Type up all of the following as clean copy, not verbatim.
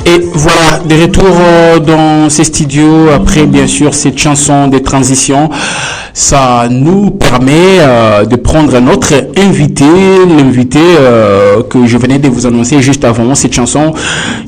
Et voilà, de retour dans ces studios, après bien sûr cette chanson de transition, ça nous permet de prendre notre invité, l'invité que je venais de vous annoncer juste avant cette chanson.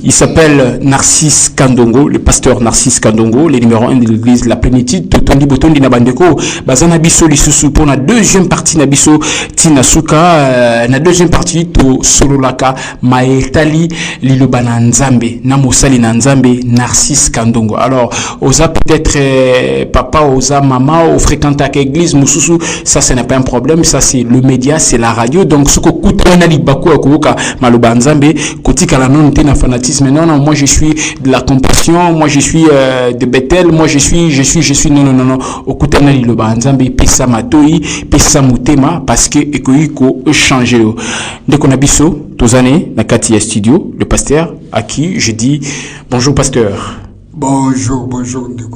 Il s'appelle Narcisse Kandongo, le pasteur Narcisse Kandongo, le numéro 1 de l'église La Plénitude, Totondi Botondi Nabandeko, Bazana Biso Lisusu pour la deuxième partie Nabiso Tinasuka, la deuxième partie to Sololaka, Maetali Lilobana Nzambe, Namosali Nzambe, Narcisse Kandongo. Alors, osa peut-être papa, osa maman, au fréquente à l'église, Moussousou, ça ce n'est pas un problème, ça c'est le média, c'est la radio. Donc, ce que coûte un alibakou à Kouka, Maloba Nzambe, Kotika la non na fanatisme, non, moi je suis de la compassion, moi je suis de Bethel, moi je suis, non, au coûte un alibakou Nzambe, Pesa Matoi, Pesa Mutema, parce que Ekoiko changer. Dès qu'on a biso, Tozane, Nakati Studio, le pasteur, à qui je dis bonjour pasteur. Bonjour,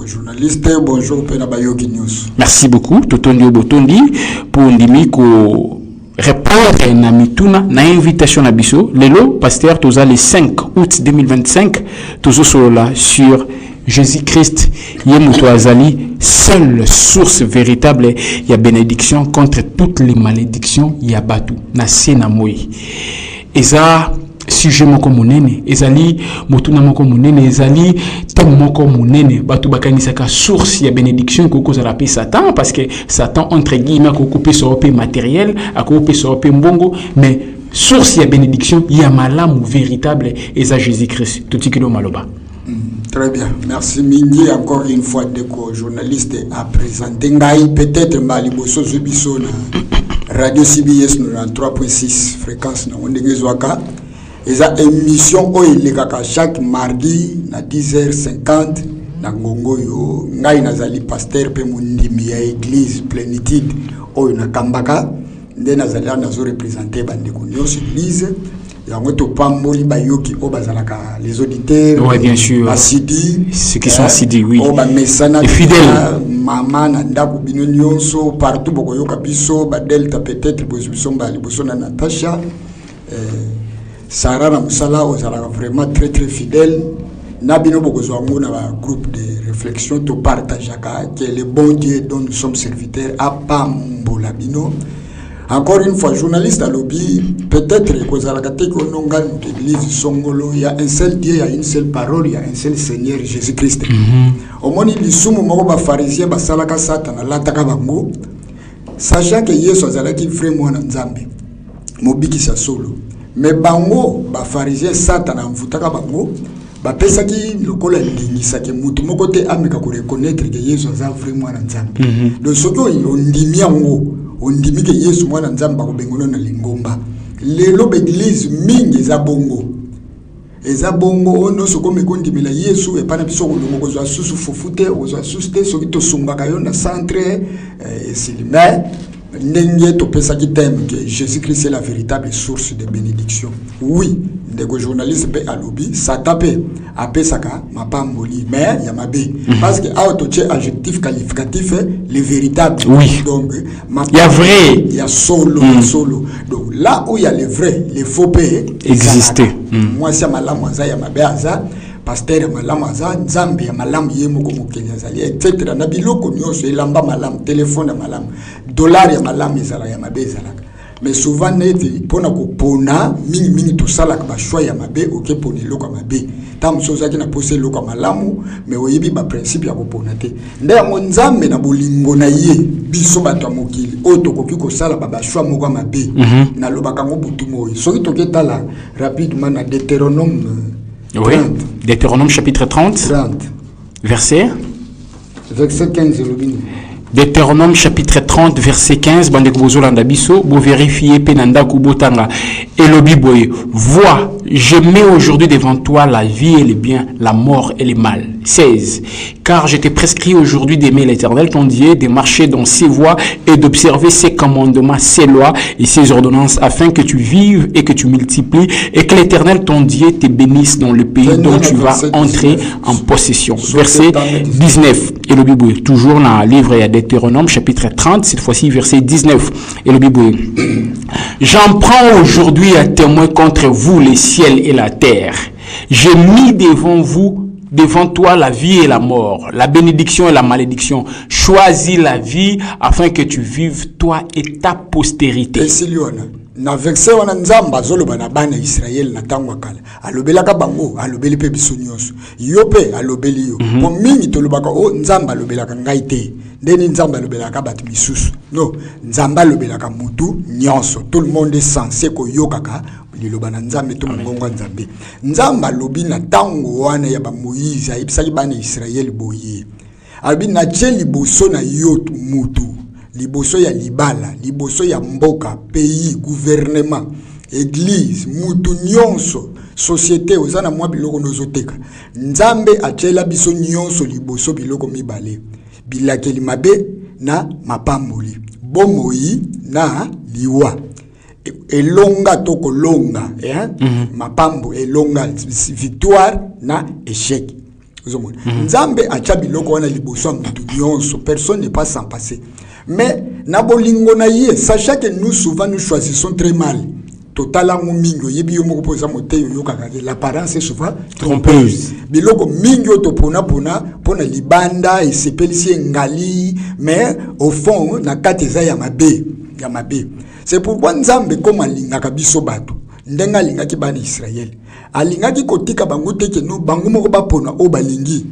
journaliste, bonjour Penabayoki News. Merci beaucoup, Totondi Obotondi, pour Ndimiko répondre na mituna na invitation na biso. Lelo, pasteur, toza le 5 août 2025, tozo solola sur Jésus-Christ, Yemuto Azali, seule source véritable, il y a bénédiction contre toutes les malédictions, il y a batu, na sena moi. Eza sujet moko monene ezali motuna moko monene ezali tom moko monene batu bakanisaka source ya bénédiction koko za pe Satan parce que Satan entre guillemets koko pe so pe matériel akoko pe so pe mbongo mais source ya bénédiction ya malamu véritable eza Jésus-Christ tout kilo maloba. Très bien, merci Mingi encore une fois de journaliste à présenter ngai peut-être maliboso zubiso na radio CBS 93.6 fréquence na ondengezwaka. Et ça émission où il est chaque mardi à 10h50 na ngongo yo ngai nazali pasteur pe mundimi ya église Plénitude où na kambaka nde nazali nazo représenter bande ko nyos église ya ngoto pamboli bayoki o bazalaka les auditeurs. Oui, bien sûr. Asidi ceux qui sont assidus, oui. O ba mesana les fidèles mama na ndaku bino nyonso partout boko yoka biso ba delta peut-être biso mbali biso na Natasha Sarah Ramsala ozala vraiment très très fidèle. Nabino bokozwango na ba groupe de réflexion to partageaka que le bon Dieu dont nous sommes serviteurs a pas mbola bino. Encore une fois journaliste à lobby peut-être kozala kateko nonga l'église Songolo il y a un seul Dieu, il y a une seule parole, il y a un seul Seigneur Jésus-Christ. Au moni lisumu moko ba pharisien ba salaka satana lataka bango. Sachant que Yesu azalaki vraiment na Nzambe. Mobiki sa solo. Mais bango ba pharisien satana mvutaka bango ba pesaki lokola ndingisaki mutu moko te ameka ko reconnaître que Yesu aza vraiment na Nzambe. Donc soko ondimi yango ondimi que Yesu mwana Nzambe ba ko bengono na lingomba. Lelo l'église mingi za bongo. Eza bongo ono soko mekondimela Yesu e pana biso ko longo zo susu fofute ozo suste soki to sumbaka yo na centre silima. N'engue to pesa qui t'aime que Jésus-Christ est la véritable source de bénédiction. Oui, des journalistes pe alobi, ça tape a pesaka ma pas moli, mais il y a ma bé parce que auto adjectif qualificatif les véritables. Oui. Donc il y a vrai, il y a solo, solo. Donc là où il y a les vrais, les faux pe exister. Moi c'est malamu za ya mabe aza pasteur malamu aza nzambe ya malamu ye moko mokenya zali etc. na biloko nyonso elamba malamu téléphone ya malamu dollar ya malamu ezala ya mabe ezalaka mais souvent neti pona kopona mingi tout ça la ba choix ya mabe oke pona eloko ya mabe tam sozaki na poser eloko ya malamu mais oyebi ba principe ya kopona te nde ya nzambe na bolingo na ye biso bato mokili o tokoki kosala ba choix moko ya mabe na lobaka ngo butu moyi soki toketala rapidement na Deutéronome. Oui, Deutéronome chapitre 30. Verset 15. Deutéronome chapitre 30 verset 15. Bande kobozolanda biso bo vérifier penanda kubotanga elobi boye. Vois je mets aujourd'hui devant toi la vie et le bien, la mort et le mal. 16. Car je t'ai prescrit aujourd'hui d'aimer l'Éternel ton Dieu, de marcher dans ses voies et d'observer ses commandements, ses lois et ses ordonnances, afin que tu vives et que tu multiplies et que l'Éternel ton Dieu te bénisse dans le pays dont tu vas entrer en possession. Verset 19. Et le Bible, toujours dans le livre de Deutéronome, chapitre 30, cette fois-ci, verset 19. Et le Bible, j'en prends aujourd'hui à témoin contre vous les ciels et la terre. J'ai mis devant toi la vie et la mort, la bénédiction et la malédiction. Choisis la vie afin que tu vives toi et ta postérité. Na verset wana nzamba zoloba na bana Israël na tangwa kala alobelaka bango alobeli pe biso nyonso yo pe alobeli yo po mingi tolobaka o nzamba alobelaka ngai te ndeni nzamba alobelaka bato misusu no nzamba alobelaka mutu nyonso tout le monde est censé koyokaka liloba na nzambe to mongongo nzambe nzamba alobi na tango wana ya ba Moïse ayebisaki bana Israël boye alobi na tsheli boso na yo mutu liboso ya libala, liboso ya mboka, pays, gouvernement, église, mutu nyonso, société, ozana mwa biloko nozoteka. Nzambe achela biso nyonso liboso biloko mibale. Bilakeli mabe na mapamboli. Bomoi na liwa. Elonga toko longa, mapambo elonga, victoire na échec. Nzambe acha biloko wana liboso mutu nyonso, personne n'est pas sans passer. Mais nabolingo na ye, sachant que nous souvent nous choisissons très mal. Totala mingo yebi yo moko poza moteyo yo kakake l'apparence est souvent trompeuse. Biloko mingo to pona libanda et sepelisi ngali mais au fond na kateza ya mabe. C'est pourquoi Nzambe comme alingaka biso bato. Ndenga alingaki bana Israël. Alingaki kotika bango teke no bango moko ba pona o balingi.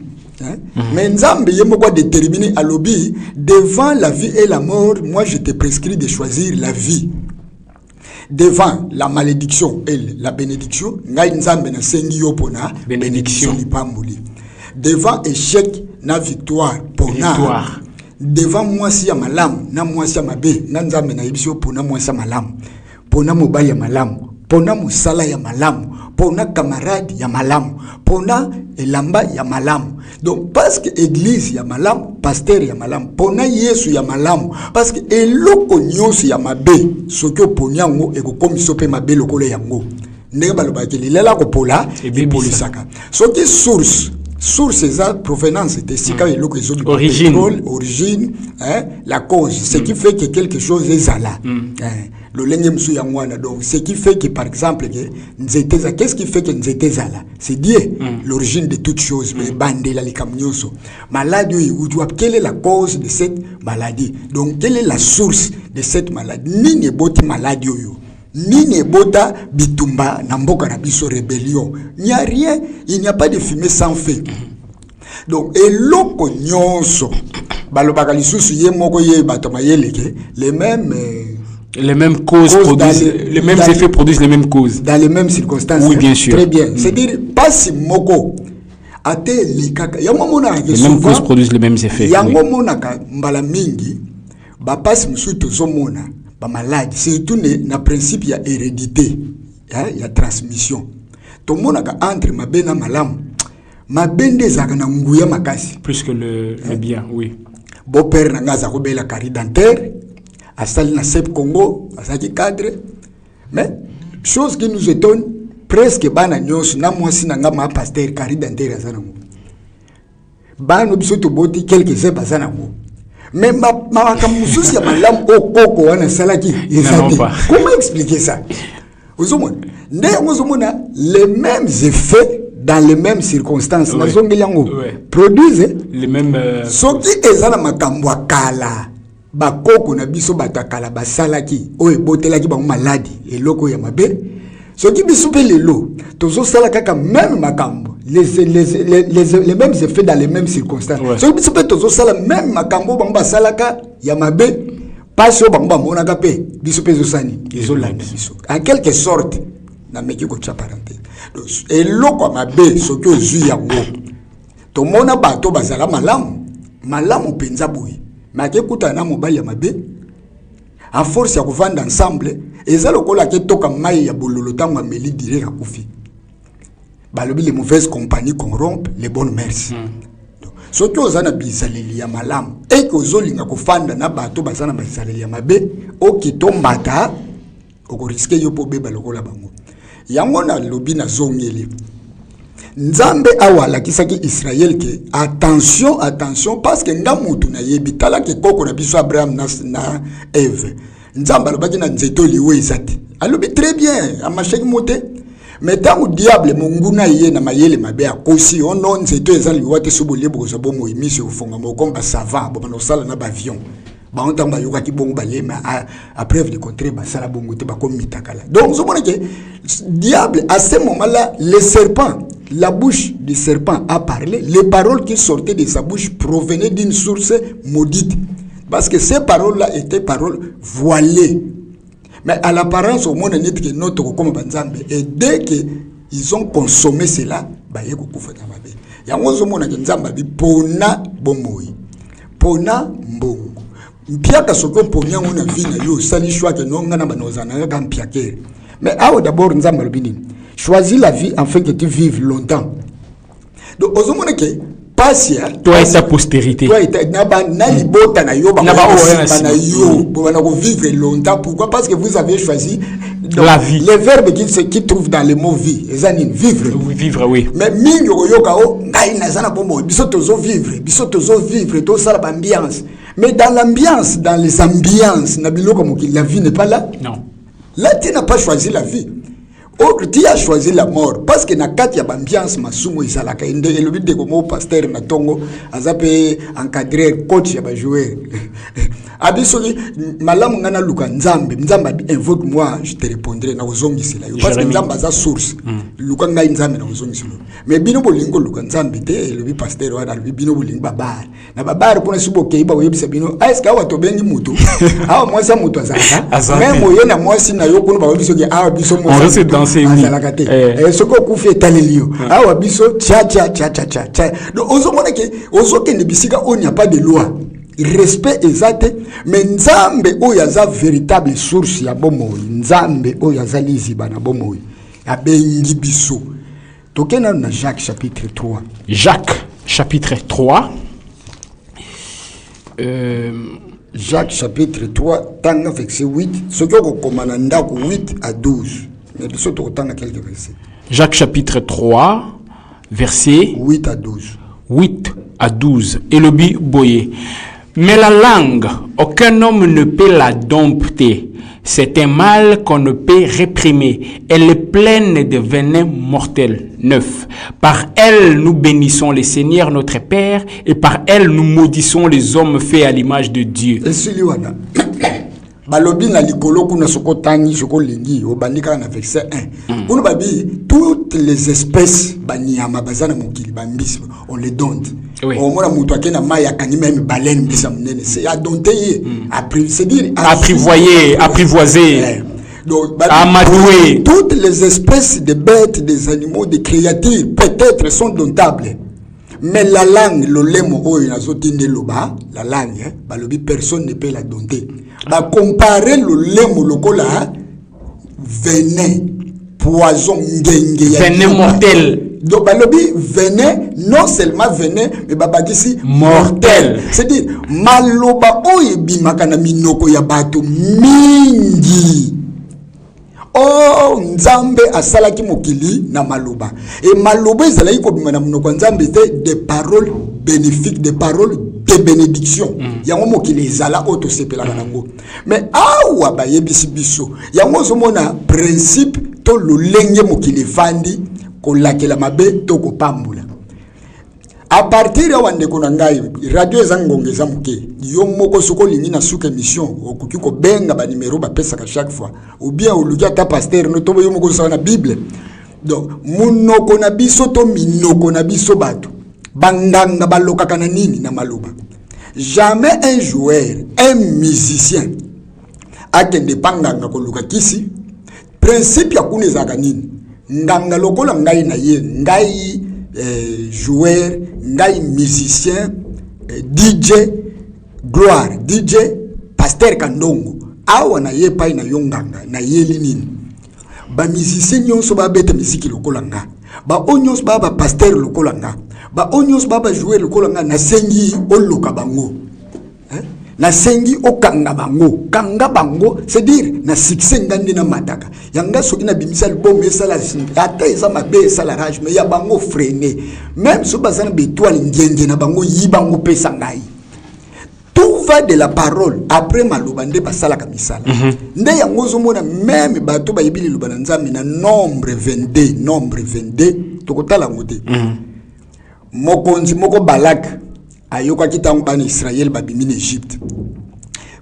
Mais Nzambe yemoko déterminé à lobby devant la vie et la mort, moi je te prescris de choisir la vie. Devant la malédiction et la bénédiction, ngai Nzambe na sengi yo pona bénédiction lipamboli. Devant échec na victoire pona. Devant moi si ya malam na moi si ya mabe, na Nzambe na yebisio pona moi si malam. Pona mobali ya malam, pona musala ya malam, pona camarade ya malam, pona elamba ya malam. Donc parce que église ya malam, pasteur ya malam, pona Yesu ya malam, parce que eloko nyonso ya mabe, sokyo ponyango eko komiso pe mabe lokolo yango. Ndenge balobaki lilela ko pola et polisaka. Soki source eza provenance de sika eloko ezo du pétrole, origine, la cause, ce qui fait que quelque chose est là. Le lengem ya mwana donc ce qui fait que par exemple que nzeteza qu'est-ce qui fait que nzeteza là c'est Dieu l'origine de toute chose mais bandela likamnyoso maladie ou quelle est la cause de cette maladie donc quelle est la source de cette maladie nini boti maladie yo nini bota bitumba na mboka na biso rébellion il n'y a rien il n'y a pas de fumée sans feu donc eloko nyonso balobaka lisusu ye moko ye bato mayeleke les mêmes causes produisent, les mêmes effets produisent les mêmes causes. Dans les mêmes circonstances. Oui, bien sûr. Très bien. C'est-à-dire, pas si moko. Les mêmes causes produisent les mêmes effets. Yango monaka mbala mingi, ba passe msuto zomona, ba maladie. Surtout na principe ya hérédité, ya transmission. To monaka entre mabena malam, mabende zaka na nguya makasi. Plus que le bien, oui. Beau père na ngaza kobela cari dentaire. Asali na Sep Congo, asaki cadre. Mais, chose qui nous étonne, presque bana nyos, na mwasi na nga ma pasteur cari dentaire azanango. Bano biso to boti quelques heures bazanango. Mais ma kamususi ya malam okoko wana salaki. Comment expliquer ça? Ozomona, ozomona les mêmes effets dans les mêmes circonstances. Na zongelango produisent les mêmes soki ezana makambo akala. Bakoko na biso batakala basalaki oye botelaki bango maladi eloko ya mabe soki biso pe lelo tozo sala kaka même makambo les mêmes effets dans les mêmes circonstances soki biso pe tozo sala même makambo bango basalaka ya mabe paso bango bamonaka pe biso pe zosani ezolanda biso en quelque sorte na meki ko tcha parenthèse donc eloko ya mabe soki ozwi yango tomona bato bazala malamu penza boye mais kuta na mobali ya mabe à force ya kovanda ensemble eza lokola ke toka mai ya bololo tango ameli direct akufi balobi les mauvaises compagnies corrompent les bonnes mœurs. Soki ozana bizaleli ya malamu et que ozolinga kofanda na bato bazana bizaleli ya mabe okitombata okoriske yo po beba lokola bango. Yango na lobi na zongeli Nzambe awala kisaki Israël ke attention parce que ngamutu na yebi tala ke koko na biso Abraham na Eve Nzambe alobaki na nzeto liwe ezati alobi très bien amashaki mote mais tant diable monguna ye na mayele mabe akosi ono nzeto ezali liwate subole bozo bomo imisi ufonga mokomba savant bo na sala na avion ba on tamba yoka ki bongo balema à preuve de contraire ba sala bongo te ba komitakala. Donc ce moment que diable à ce moment-là le serpent, la bouche du serpent a parlé, les paroles qui sortaient de sa bouche provenaient d'une source maudite parce que ces paroles-là étaient paroles voilées. Mais à l'apparence au monde n'est que notre comme banzambe et dès que ils ont consommé cela ba yeko kufa na mabe. Yango zo mona nzamba bi pona bomoi. Pona mbongo. Mpiaka soko ponyango na vie na yo sali choix que non ngana banozana ga mpiakere. Mais d'abord nzamba lobini. Choisis la vie afin que tu vives longtemps. Donc ozomona ke pasia toi et sa postérité. Toi et na libota na yo ba vivre longtemps. Pourquoi? Parce que vous avez choisi la vie. Les verbes qui trouvent dans le mot vie, ezanine vivre. Vivre oui. Mais mingi yoka o ngai nazana bomo biso tozo vivre to sala ambiance. Mais dans l'ambiance, dans les ambiances, la vie n'est pas là. Non. Là, tu n'as pas choisi la vie. Tu as choisi la mort. Parce que dans la ambiance, masumo isalaka inde et le but de comme pasteur na tongo azape encadrer coach ya ba joueur. Abisoli malamu ngana luka nzambe invoque moi je te répondrai na ozongi sila parce que nzamba za source luka ngai nzambe na ozongi sila mais bino bolingo luka nzambe te le pasteur wa le bino bolingo babar na babar pour subo keiba oyebisa bino est-ce que awa to bengi mutu awa moi sa mutu azaka même oyo na moi si na yo kuno ba biso ke awa biso mo on danser oui et ce ko kufi etalelio awa biso cha donc ozomona ke ozokende bisika on n'y a pas de loi. Respect exact, mais nzambe oyaza véritable source ya bomoi, nzambe oyaza liziba na bomoi, ya bengi biso. Tokena na Jacques chapitre 3. Jacques chapitre 3. Jacques chapitre 3, tanga verset 8, ce que vous commandez ndako 8 à 12. Mais biso tokotanga quelques versets. Jacques chapitre 3, verset 8 à 12. 8 à 12. Et le boyer. Mais la langue, aucun homme ne peut la dompter. C'est un mal qu'on ne peut réprimer. Elle est pleine de venin mortel. 9. Par elle, nous bénissons le Seigneur notre Père, et par elle, nous maudissons les hommes faits à l'image de Dieu. Balobi na likolo kuna soko tangi soko lingi obandika na verset 1. Kuna babi toutes les espèces banyama bazana mokili bambisi on les donne. Au mona mutu akena maya kani même baleine bisa munene c'est à dompter c'est dire apprivoiser. Donc amadouer. Toutes les espèces de bêtes, des animaux, des créatures peut-être sont domptables. Mais la langue, le lemo oyo nazotinde loba, la langue, balobi personne ne peut la dompter. Ba comparer le lemo lokola venin, poison ngenge ya venin mortel. Donc balobi venin, non seulement venin, mais babakisi mortel. C'est-à-dire maloba oyo bimaka na minoko ya bato mingi. Oh nzambe asalaki mokili na maloba et maloba ezalaki kobima na monoko nzambe des paroles bénéfiques, des paroles de bénédiction yango mokili ezala oto sepelaka nango mais awa bayebisi biso yango zomona principe to lolenge mokili fandi kolakela mabe to kopambula à partir ya wandeko na ngai radio ezangongeza muke yo moko soko lingi na suka émission okuki ko benga ba numéro ba pesa ka chaque fois ou bien oluki ata pasteur no to yo moko sa na bible donc munoko na biso to minoko na biso bato banganga balokaka na nini na maloba jamais un joueur un musicien akende panganga koluka kisi principe ya kuna ezaka nini nganga lokola ngai na ye ngai joueur, ngai musicien, DJ, gloire, DJ, pasteur Kandongo. Awa na ye pai na yonganga, na ye linini. ba musicien nyonso ba beta musique lokola nga ba onyos ba pasteur lokola nga ba onyos ba jouer lokola nga na sengi oloka bango na sengi okanga bango kanga bango c'est dire na succès ngandi na mataka yanga soki na bimisa album esala ata eza mabe esala rage mais ya bango freiner même so bazana betwali ngenge na bango yi bango pesa ngai. Tout va de la parole après maloba nde basala ka misala nde yango zomona même bato ba yibili lobana nzambe na nombre 22 tokotala ngote mokonzi moko Balak ayoka kitango bana Israël babimi na Egypte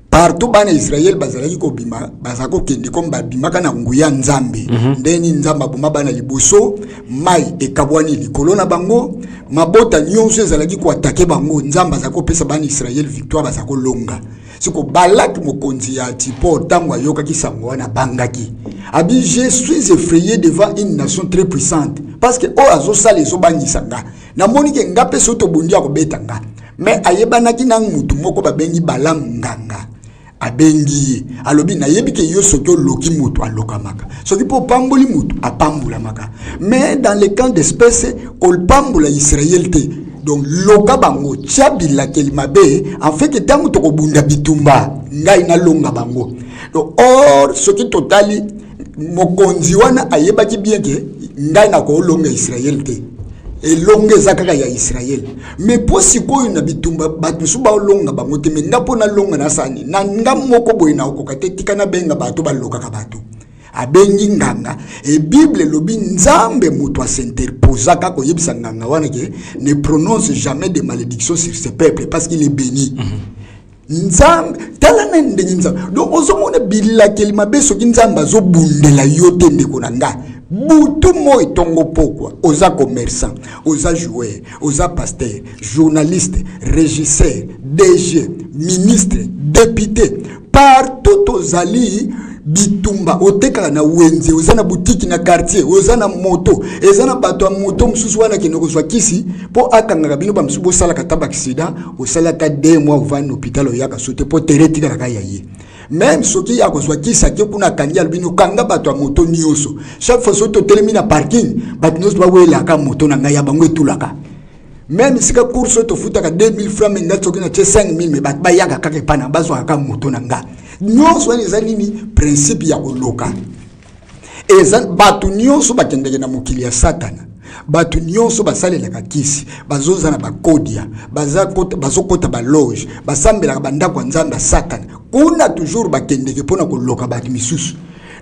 partout bana Israël bazalaki ko bima bazako kende comme babima kana nguya nzambe ndeni nzamba boma bana liboso mai ekabwani likolo na bango mabota nyonso ezalaki ko attaquer bango nzamba zako pesa bana Israël victoire bazako longa siko Balak mokonzi ya tipo tango ayoka kisango wana bangaki abi je suis effrayé devant une nation très puissante parce que o azo sala zo bangisanga na moni ke ngape soto bundia ko betanga mais ayebanaki na mutu moko babengi Balaam nganga abengi alobi na yebi ke yo soki loki mutu alokamaka soki po pamboli mutu apambula maka mais dans le camp d'espèce kol pambula Israël te donc loka bango tchabila kelimabe en fait que tango to ko bunda bitumba ngai na longa bango donc or soki totali mokonzi wana ayebaki bien ke ngai na ko longa Israël te et longue zakaka ya Israël mais pour siko na bitumba batu suba longa bango te mais ngapo na longa na sani na ngam moko boy na okokate tikana benga batu baloka ka batu abengi nganga et Bible lobi nzambe mutu s'interposa ka ko yebisa nganga wana ke ne prononce jamais de malédiction sur ce peuple parce qu'il est béni nzambe talana ndenyi nzambe donc ozomona bila kelima beso kinzamba zo bundela yote ndeko nanga butu mo etongo pokwa oza commerçant oza joueur oza pasteur journaliste régisseur DG ministre député partout ozali bitumba oteka na wenze ozana boutique na quartier ozana moto ezana bato ya moto mususu wana kinoko zwa kisi po akanga bino ba musubo sala kataba accident osala ka 2 mois au hôpital oyaka sote po teretika ka yaye même soki ya kozwa kisa ke kuna kangia bino kanga bato ya moto nyonso chaque fois soto telemi na parking bato nyonso bawela ka moto na ngai ya bango etulaka même si ka course to futaka 2000 francs mais ngatoki na 5000 mais bato bayaka kaka pana bazwa ka moto na nga nyonso wana eza nini principe ya koloka eza bato nyonso bakendeke na mokili ya satana bato nyonso basalelaka kisi bazozana bakodia bazokota baloge basambelaka bandako ya nzambe ya satana kuna toujours bakendeke mpona koloka bato misusu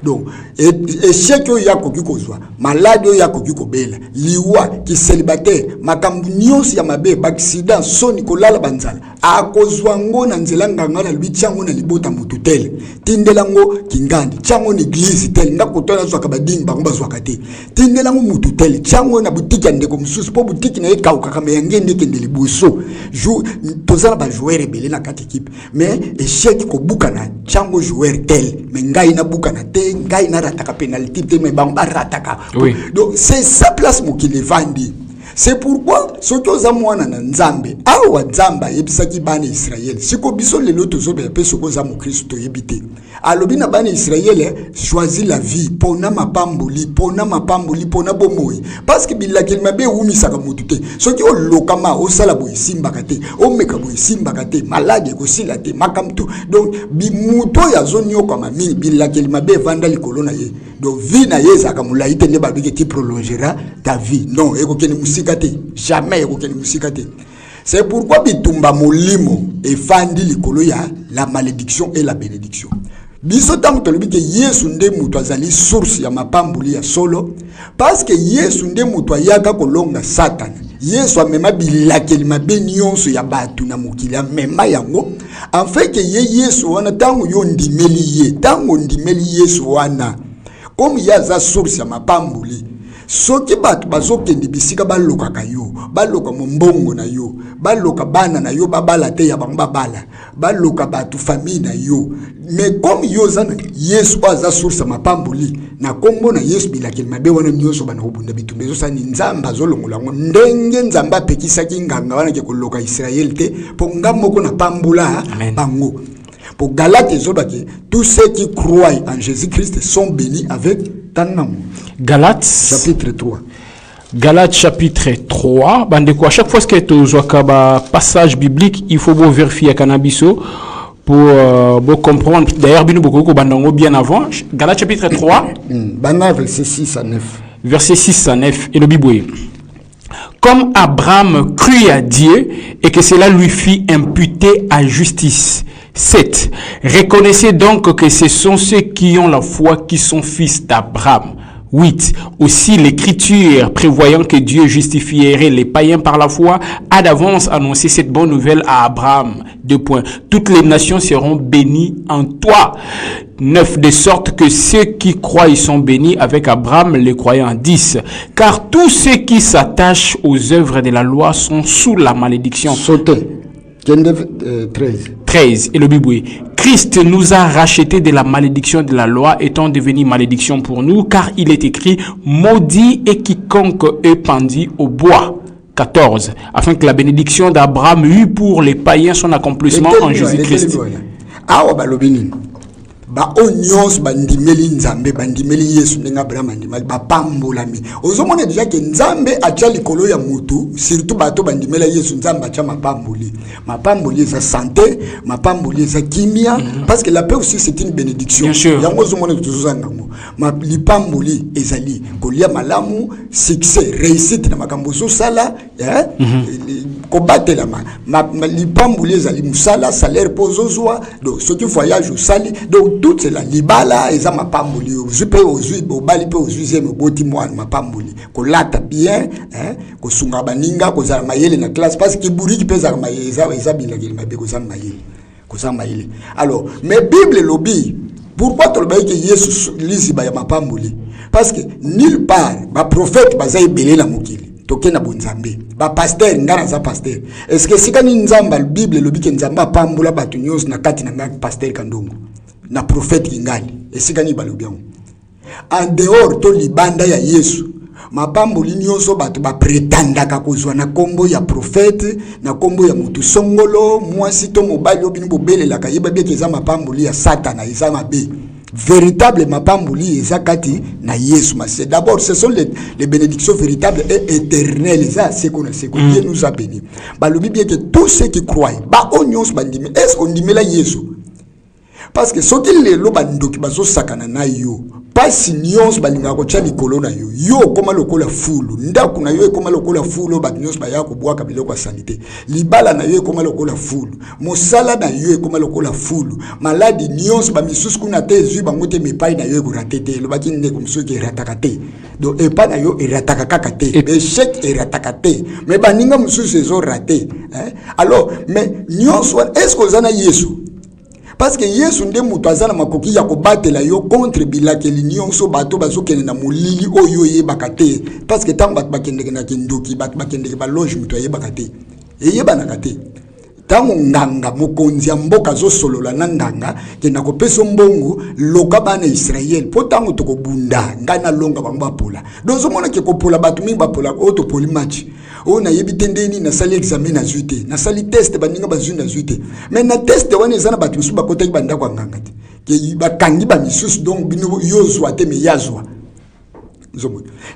donc échec oyo yakoki kozwa malade oyo yakoki kobela liwa kiselibatere makambo nyonso ya mabe baaccident soni kolala banzala akozwa ngo na nzela nganga na lubi tiango na libota mutu tele tindelango kingandi tiango na église tele ngakotona zwaka badingi bango bazwaka te tindelango mutu tele tiango na butiki ya ndeko mosusu po butiki na ye kaukaka me yange ndekende liboso tozala bajoueur ebele na kati ekipe mais échec kobuka na tiango joueur tele me ngai nabukana te ngai na rataka penalty te me bango barataka oui. Donc c'est sa place mokili vandi. C'est pourquoi ce que oza mwana na nzambe awa nzamba yebisaki bana Israël siko biso lelo tozobe pe soko za mokristo yebite alobi na bana Israël choisis la vie pona mapamboli pona bomoi parce que bilakeli mabe umisaka mutu te soki olokama osala boy simbaka te omeka boy simbaka te malade ko sila te makamtu donc bi muto ya zone yokama mingi bilakeli mabe vanda likolo na ye donc vie na ye zaka mulaite ne ba biki prolongera ta vie non ekokeni musika te jamais ekokeni musika te. C'est pourquoi bitumba molimo et fandi likolo ya la malédiction et la bénédiction. Biso tamu tolobi ke Yesu nde mutu azali source ya mapambuli ya solo parce que Yesu nde mutu ayaka kolonga Satan. Yesu amema bilakeli mabe nyonso ya batu na mokili amema yango en fait que Yesu wana tango yo ndimeli Yesu wana comme yaza source ya mapambuli soki bato bazokende bisika balokaka yo baloka mombongo na yo baloka bana na yo babala te ya bango babala baloka bato famille na yo mais comme yo zana Yesu aza source mapamboli na kombo na Yesu bilakeli mabe wana nyonso bana obunda bitumba ezosa ni nzamba zolongola ngo ndenge nzamba pekisaki nganga wana ke koloka Israël te po ngamoko na pambula bango Pour Galates, tous ceux qui croient en Jésus-Christ sont bénis avec Tanam. Galates Chapitre 3. Galates chapitre 3. Bandeko, à chaque fois que tu as un passage biblique, il faut vérifier Canabiso pour comprendre. D'ailleurs, bien avant. Galates chapitre 3. Verset 6 à 9. Verset 6 à 9. Et le Bible. Comme Abraham crut à Dieu et que cela lui fit imputer à justice. 7. Reconnaissez donc que ce sont ceux qui ont la foi qui sont fils d'Abraham. 8. Aussi l'Écriture, prévoyant que Dieu justifierait les païens par la foi, a d'avance annoncé cette bonne nouvelle à Abraham. 2 points. Toutes les nations seront bénies en toi. 9. De sorte que ceux qui croient ils sont bénis avec Abraham, les croyants. 10. Car tous ceux qui s'attachent aux œuvres de la loi sont sous la malédiction. Sautez. 13. Et le Bible. Christ nous a rachetés de la malédiction de la loi, étant devenu malédiction pour nous, car il est écrit, maudit est quiconque est pendu au bois. 14. Afin que la bénédiction d'Abraham eût pour les païens son accomplissement en Jésus-Christ. Ba onyons bandimeli nzambe bandimeli Yesu ndenga Abraham bandimeli ba pambolami ozomona déjà que nzambe atia likolo ya mutu surtout bato bandimela Yesu nzambe atia mapamboli za santé mapamboli za kimia parce que la paix aussi c'est une bénédiction yango ozomona tuzozanga ngo lipamboli ezali kolia malamu succès réussite na makambo so sala kobatela lipamboli ezali musala salaire pozozwa donc ce qui voyage au sali donc tout c'est la libala eza mapamboli ozupe ozui obali pe ozuze moboti mwana mapamboli kolata bien ko sunga baninga ko za mayele na classe parce que buriki peza mayele eza bilageli mabe ko za mayele alors mais bible lobi pourquoi tu le que Yesu lisi ba ya mapamboli parce que nulle part ba prophète baza ebele na mokili toke na bonzambe ba pasteur ngana za pasteur est-ce que sikani nzamba bible lobi ke nzamba pambola batu nyos na kati na ngaki pasteur kandongo na prophète kingali esikani balobiango en dehors to libanda ya Yesu mapamboli nyonso bato ba pretendaka kozwa na kombo ya prophète na kombo ya mutu songolo mwasi to mobali obini bobelelaka yeba beke za mapamboli ya Satan eza mabe véritable mapamboli eza kati na Yesu c'est d'abord ce sont les bénédictions véritables et éternelles ça c'est qu'on Dieu nous a béni balobi bien que tous ceux qui croient ba onyons bandime est-ce qu'on dimela Yesu parce que soki lelo bandoki bazo sakana na yo pasi nyons balinga ko tia likolo na yo koma lokola fulu ndaku na yo koma lokola fulu ba nyons ba ya ko bwaka biloko ya sanité libala na yo koma lokola fulu mosala na yo koma lokola fulu maladi nyons ba misusu kuna te zui bango te mepai na yo ko ratete lo baki ndeko misusu ki rataka te donc epa na yo erataka kaka te échec erataka te mais baninga misusu ezo raté alors mais nyons est-ce que zana Yesu parce que Yesu nde mutu azana makoki ya kobatela yo contre bilakeli nyonso bato bazokende na molili oyo yebaka te parce que tant bato bakendeke na kindoki bato bakendeke ba loge mutu yebaka te eyebanaka te tango nganga mokonzi ya mboka zosolola na nganga ke na kopesa mbongo loka bana Israël po tango tokobunda ngana longa bango bapola dozo mona ke kopola bato mingi bapola oto poli match o na yebi tendeni na sali examen na zuite na sali test baninga bazui na zuite mais na test wana ezana bato misusu bakota banda kwa nganga te ke bakangi ba misusu donc bino yozwa te me yazwa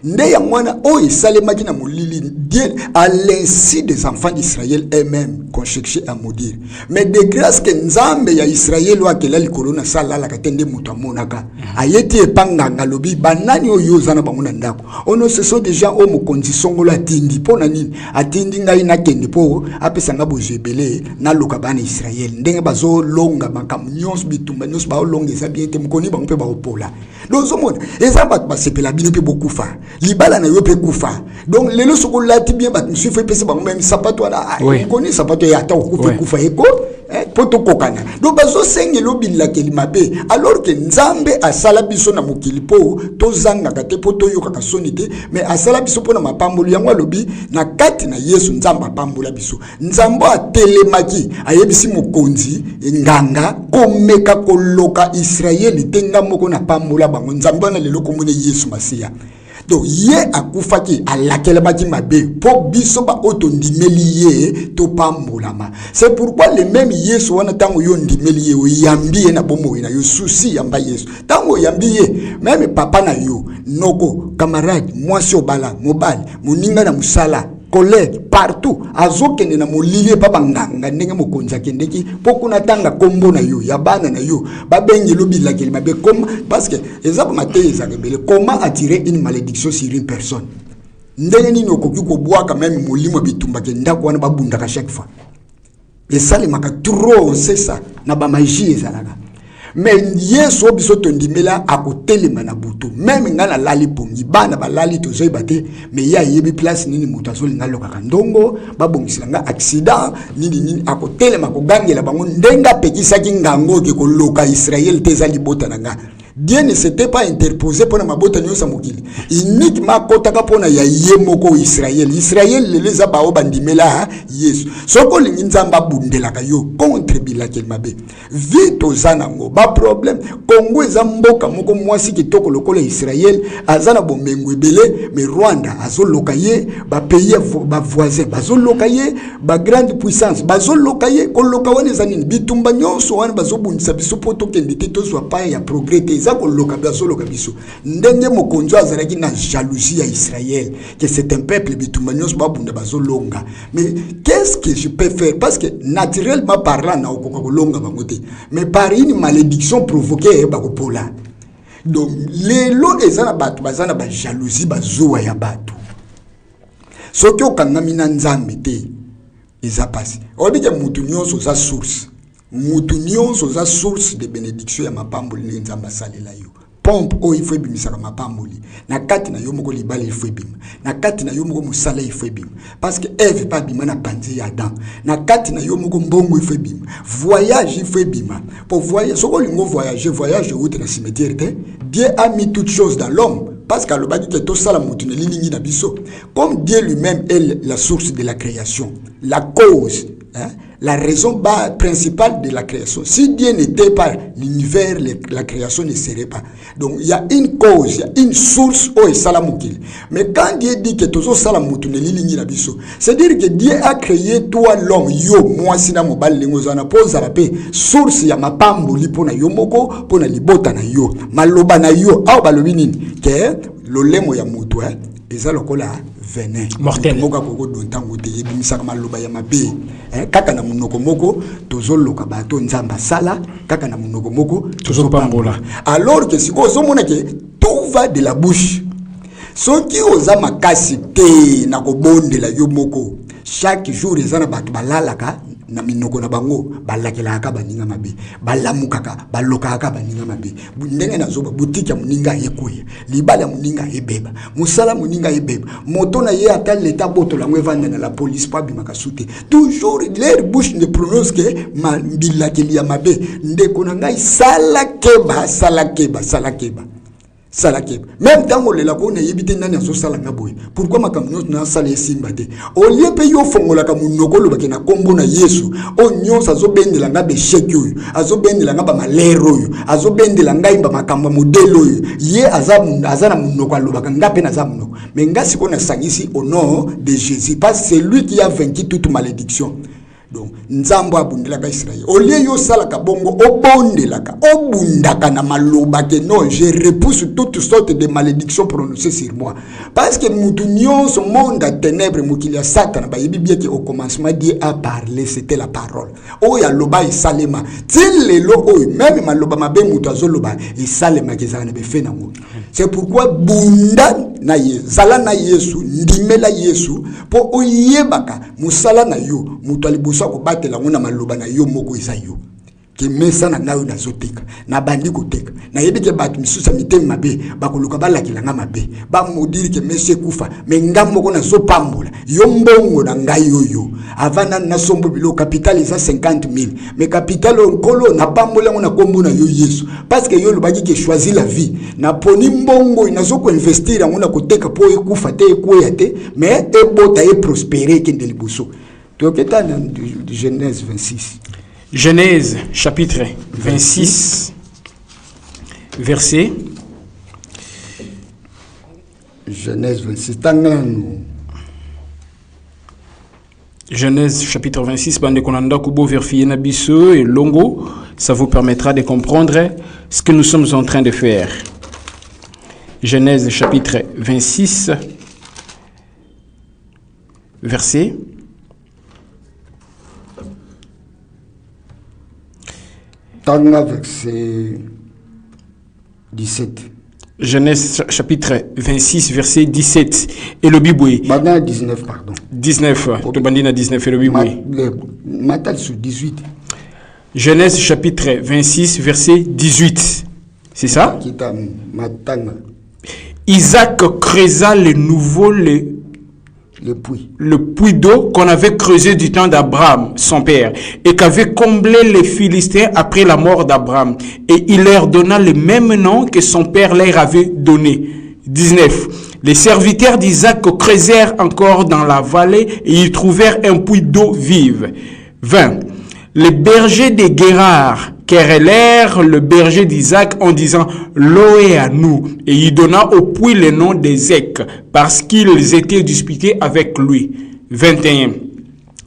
nde ya mwana oyo esalemaki na molili Dieu à l'insu des enfants d'Israël eux-mêmes qu'on cherchait à maudire mais de grâce que nzambe ya Israël wakela likolo na sala la katende mutu amonaka ayeti epanganga lobi banani oyo zana bango na ndako ono ce sont des gens au mokonzi songolo atindi pona nini atindi ngai na kende po apesanga bojebele na loka bana Israël ndenge bazo longa makam nyons bitumba nyons ba longa eza bien te mukoni bango pe ba opola dozo mona eza bat basepela bino pe kufa libala na yo pe kufa donc lelo soko lati bien bat monsieur fait pese bango même sapato na koni sapato ya ta kufa eko poto kokana donc bazo sengelo bilakeli mabe alors que nzambe asala biso na mokili po tozanga kate poto yo kaka sonité mais asala biso po na mapamboli yango lobi na kati na Yesu nzamba pambola biso nzambo atelemaki ayebisi mokonzi nganga komeka koloka Israël tenga moko na pambola bango nzambo na lelo komone Yesu Masia donc ye akufaki alakela baki mabe po biso ba otondimeli ye to pambolama. C'est pourquoi le même Yesu wana tango yo ndimeli ye oyambi ye na bomo na yo souci yamba Yesu tango yambi ye même papa na yo noko camarade mwasi obala mobali moninga na musala collègue partout azokende na molili pa banganga ndenge mokonza kendeki pokuna tanga kombo na yo ya bana na yo babengi lobila keli mabe comme parce que exemple mateza kebele comment attirer une malédiction sur une personne ndenge nini okoki ko bois quand même molimo bitumba ke ndako wana babunda ka chaque fois et ça le maka trop c'est ça na ba magie ezalaka. Mais Yesu obiso tondimela akotelema na butu même ngana lali pongi bana balali tozoyi bate mais ya yebi place nini mutu azolinga lokaka ndongo babongisila nga accident nini akotelema kogangela bango ndenga pekisaki ngango ke koloka Israël te ezali bota na nga. Dieu ne s'était pas interposé pour mabota nyosa mokili uniquement kotaka pona ya yemoko Israël les abao bandimela Yesu soko lingi nzamba bundelaka yo contre bilakel mabe vite zanango ba problème Congo ezamboka moko mwasi kitoko lokola Israël azana bomengo ebele mais Rwanda azolokaye ba pays ba voisin bazolokaye ba grande puissance bazolokaye koloka wana zanini bitumba nyonso wana bazobundisa biso poto kendite to soit pas ya progrès zako loka bazoloka biso ndenge mokonzo azalaki na jalousie ya Israël que c'est un peuple bitumanyos babunda bazolonga. Mais qu'est-ce que je peux faire parce que naturellement parlant na okoka kolonga bangote mais par une malédiction provoquée bakopola. Donc les lots ezana batu bazana ba jalousie bazoa ya batu soki okangami na nzambe te eza pasi obike mutu nyonso za source mutu nyonso za source de bénédiction ya mapamboli ni nzamba salela yo pompe o ifo ebimisaka mapamboli na kati na yo moko libala ifo ebima na kati na yo moko musala ifo ebima parce que Ève pa bima na panzi ya Adam na kati na yo moko mbongo ifo ebima voyage ifo ebima pour voyager soko lingo voyage out na cimetière te Dieu a mis toutes choses dans l'homme parce que le badi que tout ça la mutune lilingi na biso comme Dieu lui-même est la source de la création la cause la raison principale de la création. Si Dieu n'était pas l'univers, la création ne serait pas. Donc il y a une cause, il y a une source au salamukil. Mais quand Dieu dit que tout ça salamutune lilingi na biso, c'est-à-dire que Dieu a créé toi l'homme yo moi sina mobile lingozana pose la paix source ya mapambo lipona yo moko pona libota na yo maloba na yo au balobi nini ke lolemo ya mutu eza lokola venin mortel moka koko dontango te yebimisaka maloba ya mabe kaka na munoko moko tozoloka bato nzamba sala kaka na munoko moko tozopambola alors que si ozomona ke tout va de la bouche soki oza makasi te na kobondela yo moko chaque jour ezana bato balalaka na minoko na bango balakelaka baninga mabe balamukaka balokaka baninga mabe ndenge nazoba boutique ya muninga ekoya libala muninga ebeba musala muninga ebeba moto na ye ata l'état botola ngwevanda na la police pa bimaka sute toujours leur bouche ne prononce que mabilakeli ya mabe ndeko na ngai sala keba salakeba même tango lela ko na yebite nani aso sala ngaboy pourquoi makamno na sala esimba te au lieu pe yo fongola ka munoko lo bakena kombo na Yesu o nyonso azobendela ngabe sheki oyo azobendela ngaba malero oyo azobendela ngai ba makamba modelo oyo ye azana munoko alobaka ngape na za munoko mais ngasi ko na sangisi au nom de Jésus parce c'est lui qui a vaincu toute malédiction. Donc nzambo abundelaka Israël au lieu yo salaka bongo obondelaka obundaka na maloba ke non je repousse toutes sortes de malédictions prononcées sur moi parce que mutu nyonso monde à ténèbres mukili ya Satan ba yebi bien que au commencement Dieu a parlé c'était la parole o ya loba isalema til lelo o même maloba mabe mutu azoloba isalema kezana be fe na ngo. C'est pourquoi bunda na ye zala na Yesu ndimela Yesu po oyebaka musala na yo mutu alibusa ko batela ngona maloba na yo moko isa yo ke mesa na ngayo na zoteka na bandi koteka na yebike batu misusa mitemi mabe bakoluka balakila nga mabe ba modiri ke mese kufa me ngambo ko na zopambola yo mbongo na ngayo yo avana na sombo bilo capital isa 50,000 mais capital nkolo na pambola ngona kombo na yo Yesu parce que yo lobaki ke choisir la vie na poni mbongo inazo ko investir ngona koteka po ekufa te ekoya te mais ebota e prospérer ke ndelibuso to ketana de Genèse 26. Genèse chapitre 26 verset Genèse 26. Tangano. Genèse chapitre 26, bande konanda kubo vérifier na biso et longo, ça vous permettra de comprendre ce que nous sommes en train de faire. Genèse chapitre 26, verset Tanga verset 17. Genèse chapitre 26, verset 17. Et le Biboui. 19, pardon. 19. Tobandina 19 et le Biboui. Matal sur 18. Genèse chapitre 26, verset 18. C'est ça? Isaac creusa le puits d'eau qu'on avait creusé du temps d'Abraham, son père, et qu'avait comblé les Philistins après la mort d'Abraham. Et il leur donna le même nom que son père leur avait donné. 19. Les serviteurs d'Isaac creusèrent encore dans la vallée et ils trouvèrent un puits d'eau vive. 20. Les bergers de Guérard querellèrent le berger d'Isaac en disant « L'eau est à nous ». Et il donna au puits le nom d'Ézek parce qu'ils étaient disputés avec lui. 21.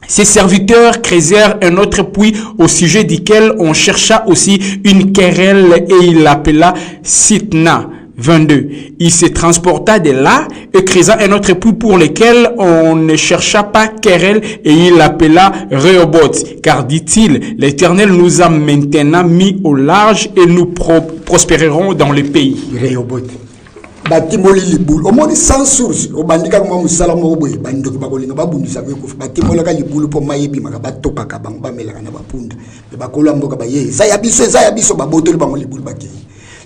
Ses serviteurs creusèrent un autre puits au sujet duquel on chercha aussi une querelle et il l'appela Sitna. 22. Il se transporta de là et creusa un autre puits pour lequel on ne chercha pas querelle et il l'appela Rehoboth. Car dit-il, l'Éternel nous a maintenant mis au large et nous prospérerons dans le pays. Rehoboth. Batimoli libulu omoni sans source obandika mo musala mo boye bandoki bakolinga babundisa ko batimola ka libulu po mayebi maka batoka ka bang bamelaka na bapunda be bakola mboka ba ye za ya biso babotoli bango libulu bakei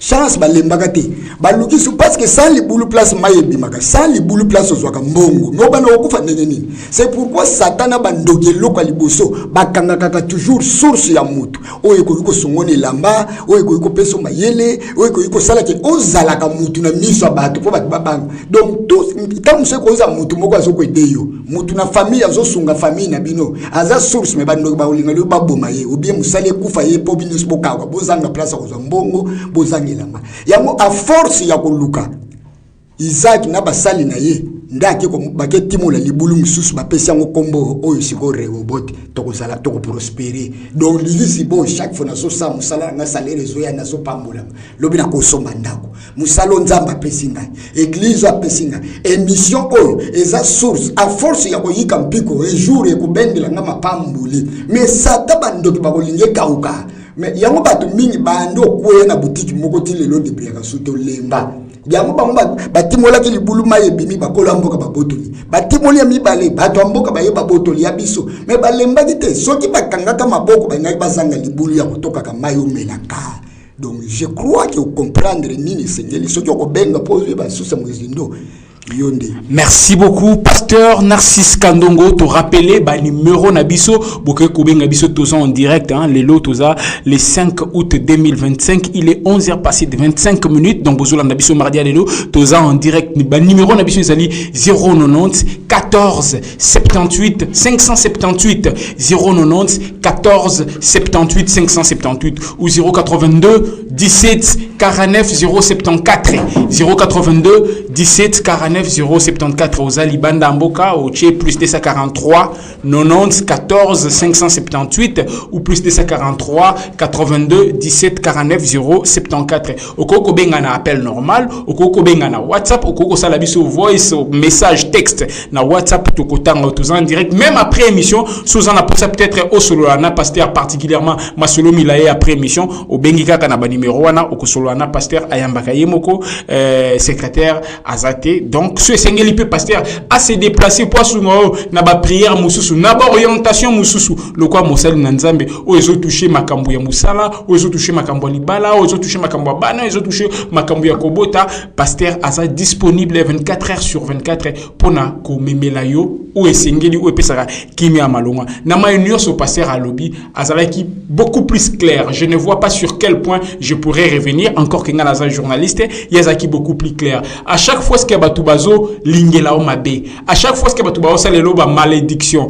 chance balembaka te balukisu parce que sans libulu place mayebi maka sans libulu place ozwaka mbongo no bana okufa ndenge nini. C'est pourquoi Satana bandoki loko liboso bakangaka toujours source ya mutu oyo ko songone lamba oyo ko peso mayele oyo ko sala ke ozalaka mutu na miso bato po babanga. Donc tout tant ce ko za mutu moko azoko edeyo mutu na famille azosunga famille na bino aza source me bandoki baolinga lo baboma ye ou bien musale kufa ye po bino boka bozanga place kozwa mbongo bozanga lamba yango a force ya koluka Isaac na basali na ye ndaki ko baketimola libulu mususu bapesi yango kombo oyo siko Rehoboth tokozala toko prospérer. Donc lisi bo chaque fois na so sa musala na salaire zoya na so pambola lobi na ko somba ndako musalo nzamba pesinga église a pesinga émission oyo eza source a force ya ko yika mpiko e jour e ko bendela nga mapambuli mais sata bandoki bakolinge kauka. Mais yango batu mingi bando koya na boutique moko ti lelo de briaka soto lemba yango bango batimola ki libulu mayebi mi bakola mboka babotoli batimoli ya mibale bato mboka baye babotoli ya biso mais balemba te soki bakangaka maboko bangai bazanga libulu ya kutoka ka mayo melaka. Donc je crois que comprendre nini sengeli soki ko benga pose ba susa mwezindo. Merci beaucoup, pasteur Narcisse Kandongo. Te rappeler, numéro Nabiso, Boke Kobe Nabiso, tous en direct, les lots, le 5 août 2025. Il est 11h passé de 25 minutes. Donc, Bozola Nabiso, mardi à l'élo, tous en direct. Numéro Nabiso, c'est 090 14 78 578. 090 14 78 578 ou 082 17 49 074. 082 17 49 074 aux Alibanda Mboka au Tché plus 243 90 14 578 ou plus 243 82 17 49 074. Au Koko Benga na appel normal, au Koko Benga na WhatsApp, au Koko Salabiso voice message texte na WhatsApp tout autant tous en direct même après émission sous en a pour ça peut-être au solo na pasteur particulièrement Masolo Milaye après émission au Bengika kana ba numéro wana au solo na pasteur Ayambaka Yemoko secrétaire Azate. Donc ce sengeli peut pasteur à se déplacer pour soumo na ba prière mususu na ba orientation mususu le quoi mosali na nzambe o ezo toucher makambo ya musala o ezo toucher makambo ya libala o ezo toucher makambo ya bana ezo toucher makambo ya kobota pasteur aza disponible 24 heures sur 24 pour na ko memela yo o esengeli o epesaka kimi amalonga na ma union so pasteur à lobby azala qui beaucoup plus clair. Je ne vois pas sur quel point je pourrais revenir encore que ngana za journaliste yazaki beaucoup plus clair. À chaque fois ce que batubazo lingela o mabe, à chaque fois ce que batubazo salelo ba malédiction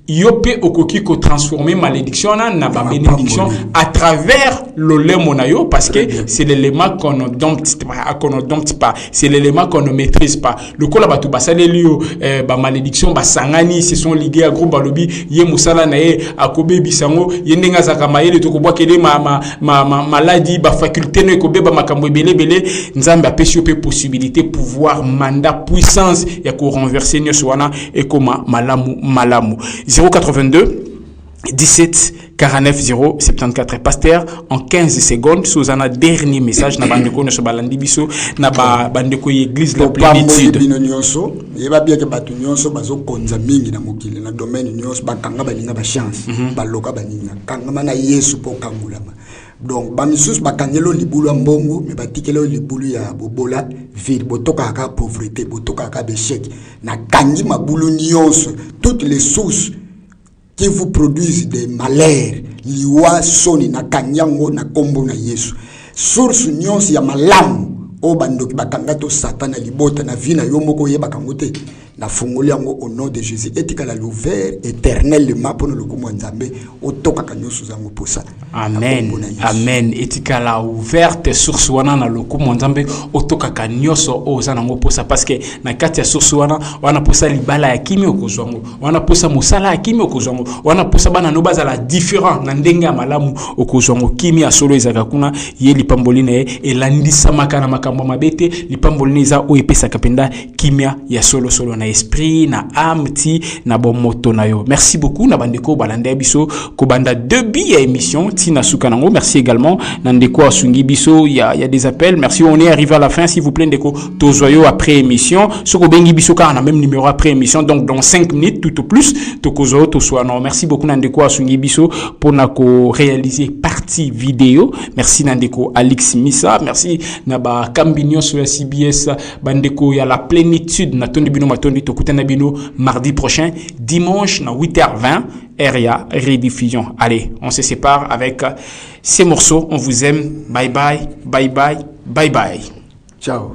yope okoki ko transformer malédiction na ba bénédiction à travers le lemonayo parce que c'est l'élément qu'on ne dompte pas, c'est l'élément qu'on ne maîtrise pas. Le ko la batu basale liyo ba malédiction ba sangani se sont liés à groupe balobi ye musala na ye akobe bisango ye ndenga zaka mayele to ko bwa kele maladie ba faculté no ko beba makambo belé nzambe apesi yope possibilité pouvoir mandat puissance ya ko renverser nyoswana et koma malamu 082 17 49 0 74. Pasteur, en 15 secondes, Susanna, dernier message, na bandeko na sobalandi biso na bandeko église la plénitude. Il va bien que batu nyonso bazo konza mingi na mokili na domaine nyonso bakanga baninga ba chance baloka baninga kanga mana Yesu po kangulama. Donc bamisus bakangelo libulu mbongo me batikelo libulu ya bobola vide botoka ka pauvreté botoka ka échec na kangi mabulu nyonso toutes les sources qui vous produisent des malheurs liwa soni na kanyango na kombo na Yesu source nyonso ya malamu o bandoki bakanga to satana libota na vina yomoko yeba kangote na fungoli yango au nom de Jésus etika la l'ouvert éternellement pour le kumo nzambe otoka kanyoso zango posa. Amen. Amen. Etika la ouverte source wana na le kumo nzambe otoka kanyoso ozana ngo posa parce que na kati ya source wana posa libala ya kimi okozwango wana posa musala ya kimi okozwango wana posa bana no bazala différent na ndenge ya malamu okozwango kimi ya solo ezaka kuna ye lipamboline elandisa makana makambo mabete lipamboline za o epesa kapenda kimia ya solo na esprit na âme ti na bon moto na yo. Merci beaucoup na bandeko balande biso ko banda debi ya émission ti na sukanango. Merci également nandeko asungi biso il y a des appels. Merci, on est arrivé à la fin s'il vous plaît ndeko tozoyo après émission soko bengi biso ka na même numéro après émission donc dans 5 minutes tout au plus tokozo to soit non. Merci beaucoup nandeko asungi biso pour na ko réaliser partie vidéo. Merci nandeko Alex Missa, merci na ba Kambinyo sur la CBS bandeko ya la plénitude na tondi bino matondi tokutana bino mardi prochain dimanche na 8h20 RIA rediffusion. Allez, on se sépare avec ces morceaux. On vous aime. Bye bye, bye bye, bye bye. Ciao.